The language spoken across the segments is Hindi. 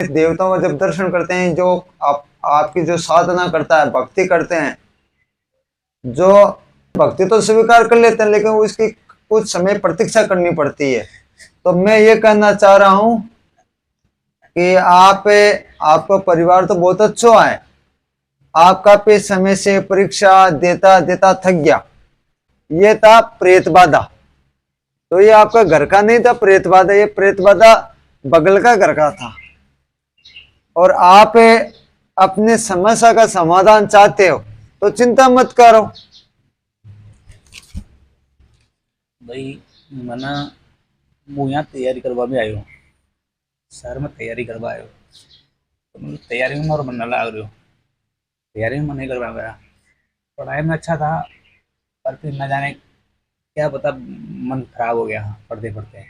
देवताओं का जब दर्शन करते हैं, जो आपकी जो साधना करता है, भक्ति करते हैं, जो भक्ति तो स्वीकार कर लेते हैं, लेकिन उसकी कुछ समय प्रतीक्षा करनी पड़ती है। तो मैं ये कहना चाह रहा हूं कि आपका परिवार तो बहुत अच्छा है, आपका पे समय से परीक्षा देता देता थक गया। ये था प्रेत बाधा। तो ये आपका घर का नहीं था प्रेत बाधा, ये प्रेत बाधा बगल का घर का था। और आप अपने समस्या का समाधान चाहते हो तो चिंता मत करो भाई। मना वो यहाँ तैयारी करवा भी आयो, शहर में तैयारी करवा आयो। तो मतलब तैयारी में और मन ना लग रही हो, तैयारी में मन नहीं करवा गया। पढ़ाई में अच्छा था, पर फिर न जाने क्या पता मन खराब हो गया पढ़ते पढ़ते।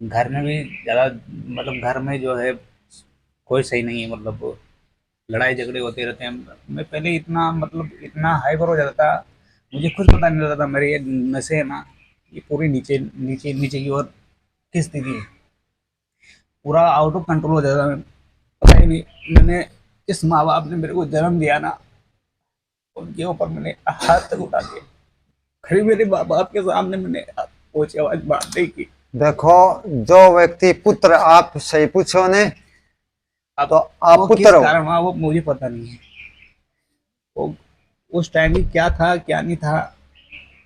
घर में भी ज़्यादा, मतलब घर में जो है कोई सही नहीं है, मतलब लड़ाई झगड़े होते रहते हैं। मैं पहले इतना, मतलब इतना हाइपर हो जाता था, मुझे खुद पता नहीं लगता था मेरे ये नशे है ना, ये पूरी नीचे नीचे नीचे की ओर खिंचती थी, पूरा आउट ऑफ कंट्रोल हो जाता था। पता ही नहीं, मैंने जिस माँ बाप ने मेरे को जन्म दिया ना, उनके ऊपर मैंने हाथ तक उठा दिया। खड़ी मेरे माँ बाप के सामने मैंने ऊंची आवाज बात नहीं की। देखो, जो व्यक्ति पुत्र, आप सही पूछो ने, अब तो आप वो किस पुत्र हो। कारण हुआ वो मुझे पता नहीं है। वो उस टाइम ही क्या था क्या नहीं था।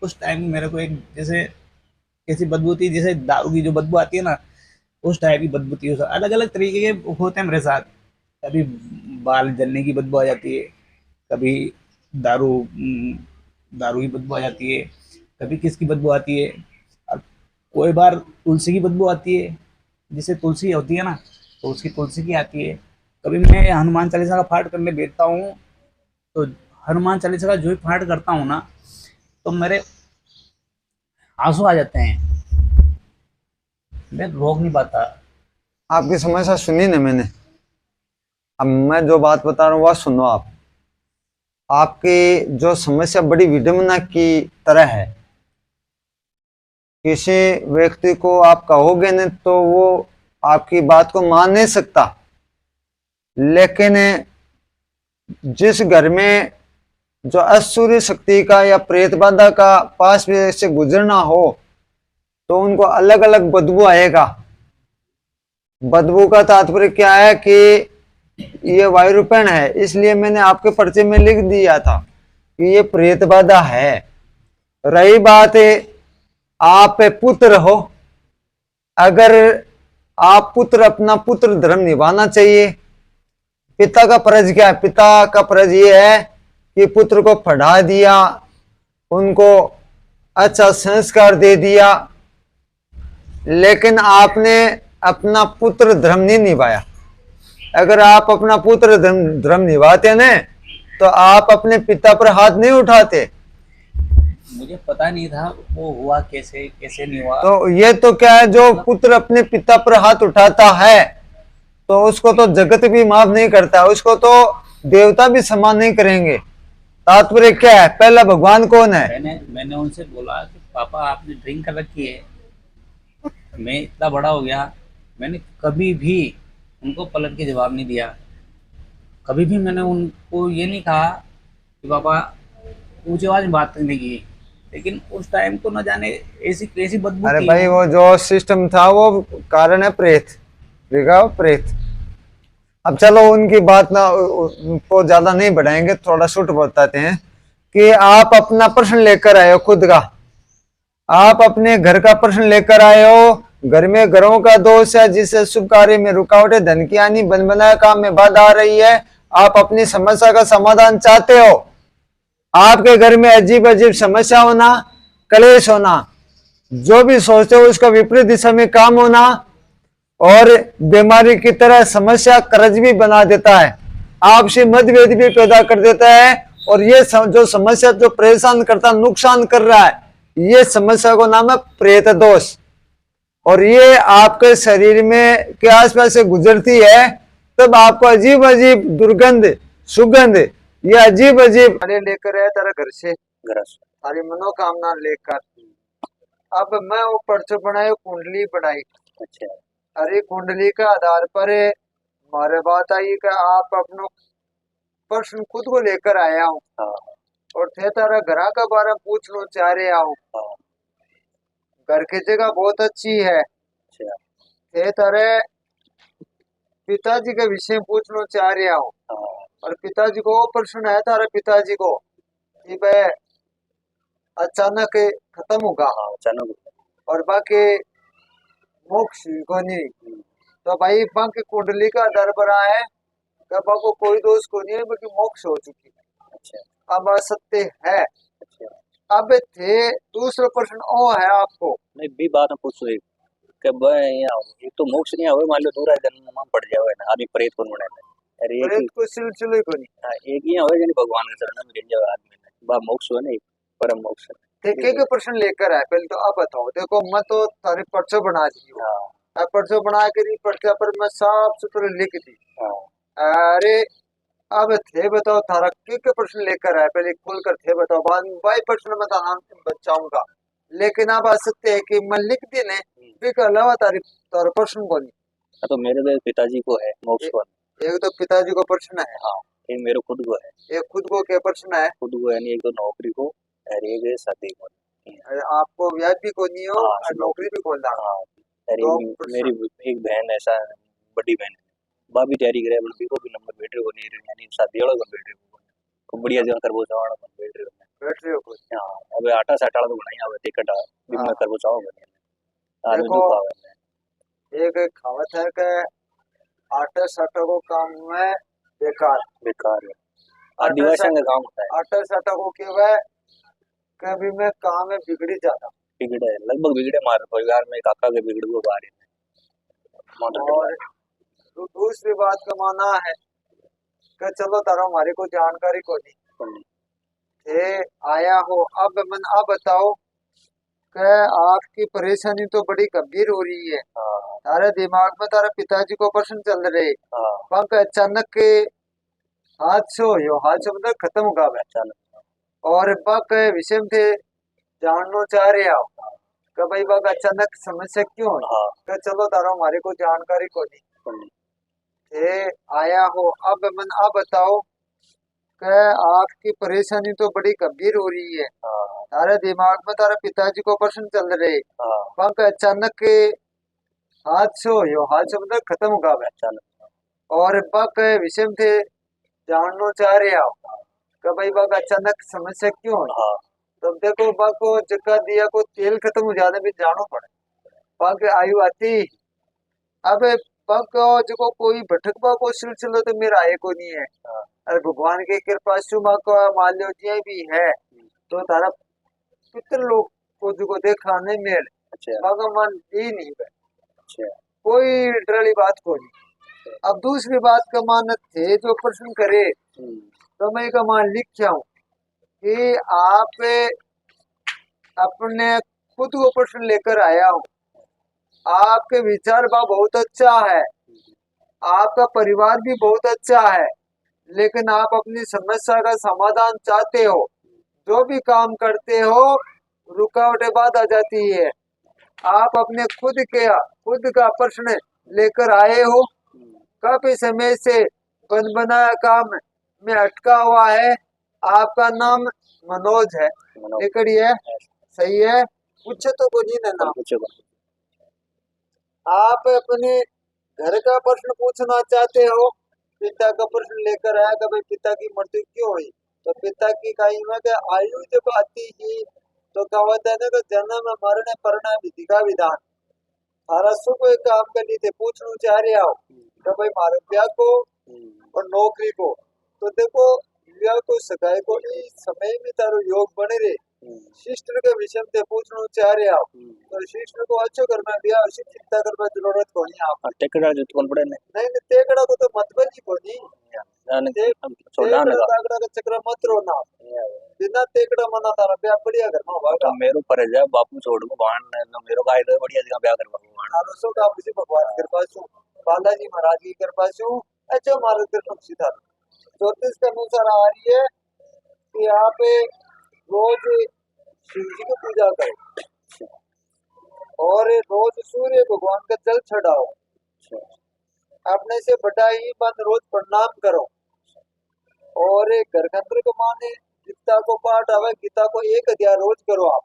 उस टाइम मेरे को एक जैसे कैसी बदबू थी, जैसे दारू की जो बदबू आती है ना, उस टाइप की बदबू थी। अलग अलग तरीके के होते हैं मेरे साथ। कभी बाल जलने की बदबू आ जाती है, कभी दारू दारू की बदबू आ जाती है, कभी किसकी बदबू आती है। और कोई बार तुलसी की बदबू आती है, जिसे तुलसी होती है ना, तो उसकी तुलसी की आती है। कभी मैं हनुमान चालीसा का पाठ करने बैठता हूँ, तो हनुमान चालीसा का जो भी पाठ करता हूँ ना, तो मेरे आंसू आ जाते हैं, मैं रोक नहीं पाता। आपकी समस्या सुनी ना मैंने। अब मैं जो बात बता रहा हूँ वह सुनो आप। आपकी जो समस्या बड़ी विडंबना की तरह है। किसी व्यक्ति को आप कहोगे न तो वो आपकी बात को मान नहीं सकता। लेकिन जिस घर में जो असुरी शक्ति का या प्रेत बाधा का पास में से गुजरना हो, तो उनको अलग अलग बदबू आएगा। बदबू का तात्पर्य क्या है कि ये वायुरूपेण है, इसलिए मैंने आपके पर्चे में लिख दिया था कि ये प्रेत बाधा है। रही बात आप पुत्र हो, अगर आप पुत्र, अपना पुत्र धर्म निभाना चाहिए। पिता का फर्ज क्या है? पिता का फर्ज ये है कि पुत्र को पढ़ा दिया, उनको अच्छा संस्कार दे दिया, लेकिन आपने अपना पुत्र धर्म नहीं निभाया। अगर आप अपना पुत्र धर्म निभाते न, तो आप अपने पिता पर हाथ नहीं उठाते। मुझे पता नहीं था वो हुआ कैसे कैसे नहीं हुआ। तो ये तो क्या है, जो मतलब पुत्र अपने पिता पर हाथ उठाता है तो उसको तो जगत भी माफ नहीं करता, उसको तो देवता भी सम्मान नहीं करेंगे। तात्पर्य क्या है? पहला भगवान कौन है? मैंने मैंने उनसे बोला कि पापा आपने ड्रिंक कर रखी है। मैं इतना बड़ा हो गया, मैंने कभी भी उनको पलट के जवाब नहीं दिया। कभी भी मैंने उनको ये नहीं कहा कि पापा ऊंची आवाज में बात करने की। लेकिन उस टाइम को न जाने ऐसी कैसी बदबू अरे थी भाई, वो। वो जो सिस्टम था वो कारण है प्रेत। देखा, प्रेत। अब चलो उनकी बात ना को ज्यादा नहीं बढ़ाएंगे, थोड़ा शूट बताते हैं कि आप अपना प्रश्न लेकर आए हो खुद का। आप अपने घर का प्रश्न लेकर आए हो। घर में घरों का दोष है, जिससे शुभ कार्य में रुकावटें, धन की हानि, बन बनाए काम में बाधा आ रही है। आप अपनी समस्या का समाधान चाहते हो। आपके घर में अजीब अजीब समस्या होना, कलेश होना, जो भी सोचते हो उसका विपरीत दिशा में काम होना, और बीमारी की तरह समस्या कर्ज भी बना देता है, आपसी मतभेद भी पैदा कर देता है। और ये जो समस्या जो परेशान करता, नुकसान कर रहा है, ये समस्या को नाम है प्रेत दोष। और ये आपके शरीर में के आसपास से गुजरती है, तब आपको अजीब अजीब दुर्गंध, सुगंध, ये अजीब अजीब लेकर आया तेरा घर से, सारी मनोकामना लेकर। अब मैं वो पर्चे बनाए, कुंडली बनाई। अच्छा। अरे कुंडली के आधार पर हमारे बात आई कि आप अपनो प्रश्न खुद को लेकर आया हूँ हाँ और थे तारा घर का बारे में पूछना चाह रहे हूँ। हाँ। घर की जगह बहुत अच्छी है। अच्छा। थे तारे पिताजी के विषय में पूछना चाह रहा हूँ हाँ और पिताजी को वो प्रश्न है तारे पिताजी को कि वह अचानक खत्म होगा हाँ अचानक। और बाकी मोक्ष को नहीं। हम्म, तो भाई बाकी कुंडली का आधार बना है कि बाको कोई दोष को नहीं है बल्कि मोक्ष हो चुकी अच्छा अब असत्य है। अच्छा। अब थे दूसरा प्रश्न ओ है आपको नहीं भी बात में पूछो एक कि भाई यहाँ एक तो मोक्ष नहीं आवे, मान लो दूसरा जन्म में पड़ जावे ना आदमी प्रेत को बने में। अरे एक ही प्रेत को सिलसिले को नहीं। हाँ, एक ही होवे यानी भगवान के शरण में गिर जावे आदमी ने, बा मोक्ष हो नहीं, परम मोक्ष। के प्रश्न लेकर आए पहले तो अब बताओ। देखो मैं तो तारी पर्चो बना दी हूँ। हाँ अब पर्चो बना के पर्चा पर मैं साफ सुथरा लिख दी। हाँ। अरे अब थे बताओ थारा के प्रश्न लेकर आए पहले खोल कर थे बताओ बाद बाई प्रश्न में तो बचाऊंगा लेकिन अब असत्य है कि मैं लिख दी ने इसके अलावा तारी तारा प्रश्न को नहीं। हाँ, तो मेरे तो पिताजी को है मोक्ष को। एक तो पिताजी को प्रश्न है। हाँ एक मेरे खुद को है। एक खुद को क्या प्रश्न है। खुद को यानी एक तो नौकरी को और एक है शादी को। अरे आपको ब्याज भी को नहीं हो हाँ और नौकरी भी खोल हाँ। और दो एक प्रश्न। मेरी एक बहन ऐसा बड़ी बहन है, बा भी तैयारी करे बल्कि को भी नंबर बैठ रहे हो नहीं यानी शादी वाला बन बैठ रहे हो को बढ़िया जगह करबो चावण बन बैठ रहे हो। बैठ रहे हो कुछ। हाँ अब आटा साटा तो बनाई आवे टिकट दिन में हाँ करबो चाहो बने आदमी देखो दुख आवे। एक कहावत है कि आटा साटा को काम में बेकार। बेकार है आटा आदिवासियों का साटा काम होता है। आटा साटा को केवल कभी में काम में बिगड़ी जाता बिगड़े लगभग बिगड़े मार परिवार में काका के बिगड़ को बारी और दूसरी बात का माना है कि चलो तारा हमारी को जानकारी को नहीं थे आया हो। अब मन अब बताओ कि आपकी परेशानी तो बड़ी गंभीर हो रही है। हाँ तारे दिमाग में तारे पिताजी को प्रश्न चल रहे हाँ पंख अचानक के हादसो यो हादसो मतलब खत्म हो गया अचानक और बक विषय में थे जानना चाह रहे हो कि भाई बक अचानक समस्या क्यों है। हाँ कि चलो तारा हमारे को जानकारी को नहीं सुन थे आया हो। अब मन अब बताओ कि आपकी परेशानी तो बड़ी गंभीर हो रही है। हाँ तारे दिमाग में तारे पिताजी को प्रश्न चल रहे हाँ पंख अचानक के हादसो यो हादसो मतलब खत्म हो गया अचानक और बक विषय में थे जानना चाह रहे हो कि भाई बक अचानक समस्या क्यों है। हाँ तो देखो बा को जगह दिया को तेल खत्म हो जाने भी जानो पड़े पग आयु आती। अब पग जो कोई भटकबा को सिलसिला तो मेरा आए को नहीं है। हाँ अरे भगवान की कृपा से माँ को मान लो जी भी है तो तारा पितृ लोग को जो देखा नहीं मेल अच्छा भगवान ही नहीं है अच्छा कोई डरली बात को नहीं। अब दूसरी बात का मान थे जो प्रश्न करे तो मैं का मान लिख क्या हूँ कि आप अपने खुद को प्रश्न लेकर आया हूँ। आपके विचार बा बहुत अच्छा है आपका परिवार भी बहुत अच्छा है लेकिन आप अपनी समस्या का समाधान चाहते हो जो भी काम करते हो रुकावटें बाद आ जाती है। आप अपने खुद का प्रश्न लेकर आए हो काफी समय से बन बनाया काम में अटका हुआ है। आपका नाम मनोज है लेकिन ये सही है कुछ तो को नहीं ना। आप अपने घर का प्रश्न पूछना चाहते हो पिता का प्रश्न लेकर आया कि भाई पिता की मृत्यु क्यों हुई। तो पिता की कही में कि आयु जब आती ही तो कहावत है ना कि जन्म मरण परिणाम विधि का विधान थारा सु को एक काम कर लिए थे पूछना चाह रहे हो कि भाई मारे ब्याह को और नौकरी को। तो देखो ब्याह को सगाई को इस समय में तारो योग बने रहे शिष्ट के विषय में पूछना चाह रहे हो तो शिष्ट को अच्छो घर में ब्याह उसी चिंता करने की जरूरत को नहीं आप टेकड़ा जो कौन पड़े नहीं तेकड़ा को तो मतलब ही को नहीं छोड़ा ना तेकड़ा का चक्र मत रोना बिना तेकड़ा मना तारा ब्याह बढ़िया घर में होगा मेरो पर जा बापू छोड़ को बाण ना मेरो गाय तो बढ़िया जगह ब्याह करवा बाण आरोसो का किसी भगवान की कृपा से बालाजी महाराज की कृपा से अच्छा मार्गदर्शन सीधा 34 के अनुसार आ रही है कि आप रोज शिव जी की पूजा करो और रोज सूर्य भगवान का जल चढ़ाओ अपने से बड़ा ही मन रोज प्रणाम करो। और एक घर के अंदर को माने गीता को पाठ आवे, गीता को एक अध्याय रोज करो आप।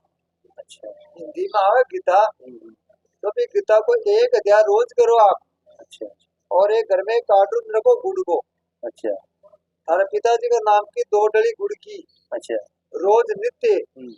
अच्छा। हिंदी में आवे गीता, हम्म। तो भी गीता को एक अध्याय रोज करो आप। अच्छा। और एक घर में कार्टून रखो गुड़ को। अच्छा। थारे पिताजी के नाम की 2 डली गुड़ की अच्छा। रोज नित्य हम्म।